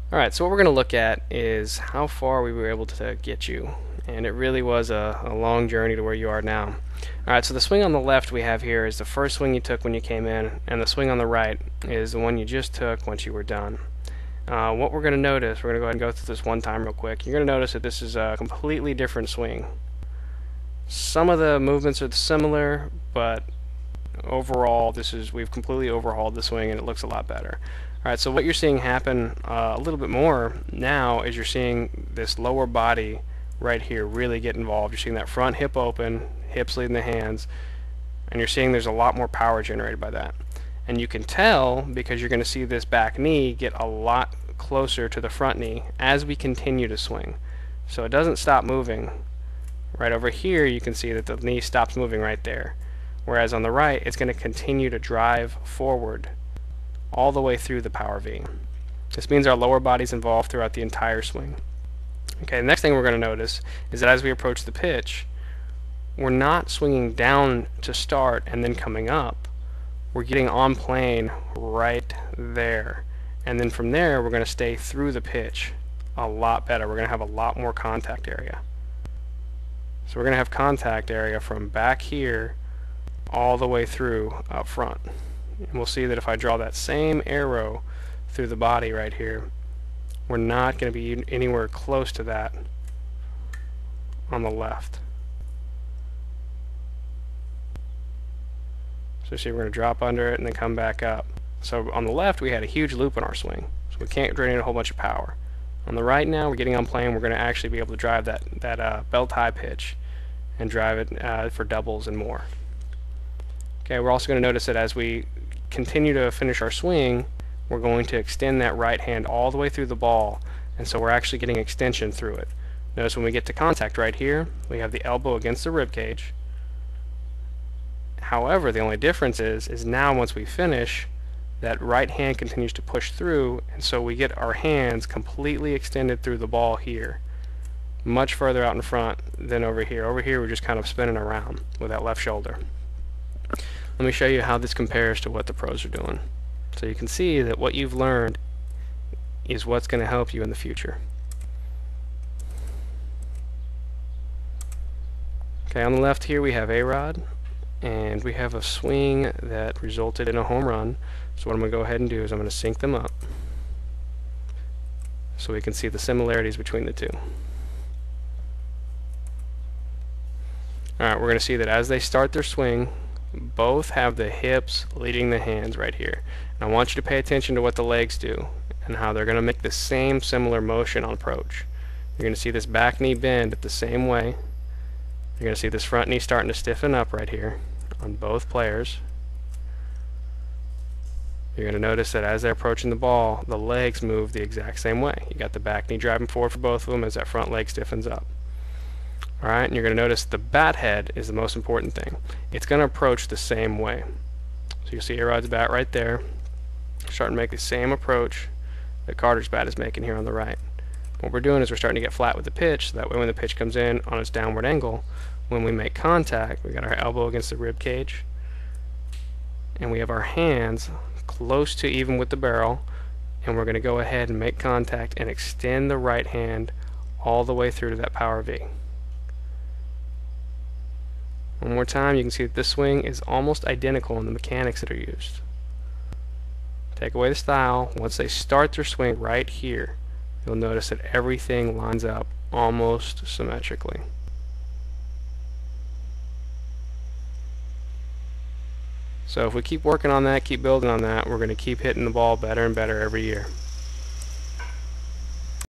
Alright, so what we're going to look at is how far we were able to get you. And it really was a long journey to where you are now. Alright, so the swing on the left we have here is the first swing you took when you came in, and the swing on the right is the one you just took once you were done. What we're going to notice, we're going to go ahead and go through this one time real quick. You're going to notice that this is a completely different swing. Some of the movements are similar, but overall we've completely overhauled the swing and it looks a lot better. Alright, so what you're seeing happen a little bit more now is you're seeing this lower body right here really get involved. You're seeing that front hip open, hips leading the hands, and you're seeing there's a lot more power generated by that. And you can tell because you're going to see this back knee get a lot closer to the front knee as we continue to swing. So it doesn't stop moving. Right over here you can see that the knee stops moving right there. Whereas on the right it's going to continue to drive forward all the way through the power V. This means our lower body's involved throughout the entire swing. Okay, the next thing we're going to notice is that as we approach the pitch, we're not swinging down to start and then coming up. We're getting on plane right there. And then from there, we're going to stay through the pitch a lot better. We're going to have a lot more contact area. So we're going to have contact area from back here all the way through up front. And we'll see that if I draw that same arrow through the body right here, we're not going to be anywhere close to that on the left. So see, we're going to drop under it and then come back up. So on the left we had a huge loop in our swing, so we can't drain a whole bunch of power. On the right now we're getting on plane, we're going to actually be able to drive that belt high pitch and drive it for doubles and more. Okay, we're also going to notice that as we continue to finish our swing, we're going to extend that right hand all the way through the ball, and so we're actually getting extension through it. Notice when we get to contact right here, we have the elbow against the rib cage. However, the only difference is now once we finish, that right hand continues to push through, and so we get our hands completely extended through the ball here, much further out in front than over here. Over here we're just kind of spinning around with that left shoulder. Let me show you how this compares to what the pros are doing. So you can see that what you've learned is what's going to help you in the future. Okay, on the left here we have A-Rod, and we have a swing that resulted in a home run. So what I'm going to go ahead and do is I'm going to sync them up so we can see the similarities between the two. Alright, we're going to see that as they start their swing, both have the hips leading the hands right here. And I want you to pay attention to what the legs do and how they're going to make the same similar motion on approach. You're going to see this back knee bend the same way. You're going to see this front knee starting to stiffen up right here on both players. You're going to notice that as they're approaching the ball, the legs move the exact same way. You got the back knee driving forward for both of them as that front leg stiffens up. Alright, and you're going to notice the bat head is the most important thing. It's going to approach the same way. So you'll see A-Rod's bat right there, starting to make the same approach that Carter's bat is making here on the right. What we're doing is we're starting to get flat with the pitch, so that way when the pitch comes in on its downward angle, when we make contact, we got our elbow against the rib cage, and we have our hands close to even with the barrel, and we're going to go ahead and make contact and extend the right hand all the way through to that power V. One more time, you can see that this swing is almost identical in the mechanics that are used. Take away the style. Once they start their swing right here, you'll notice that everything lines up almost symmetrically. So if we keep working on that, keep building on that, we're going to keep hitting the ball better and better every year.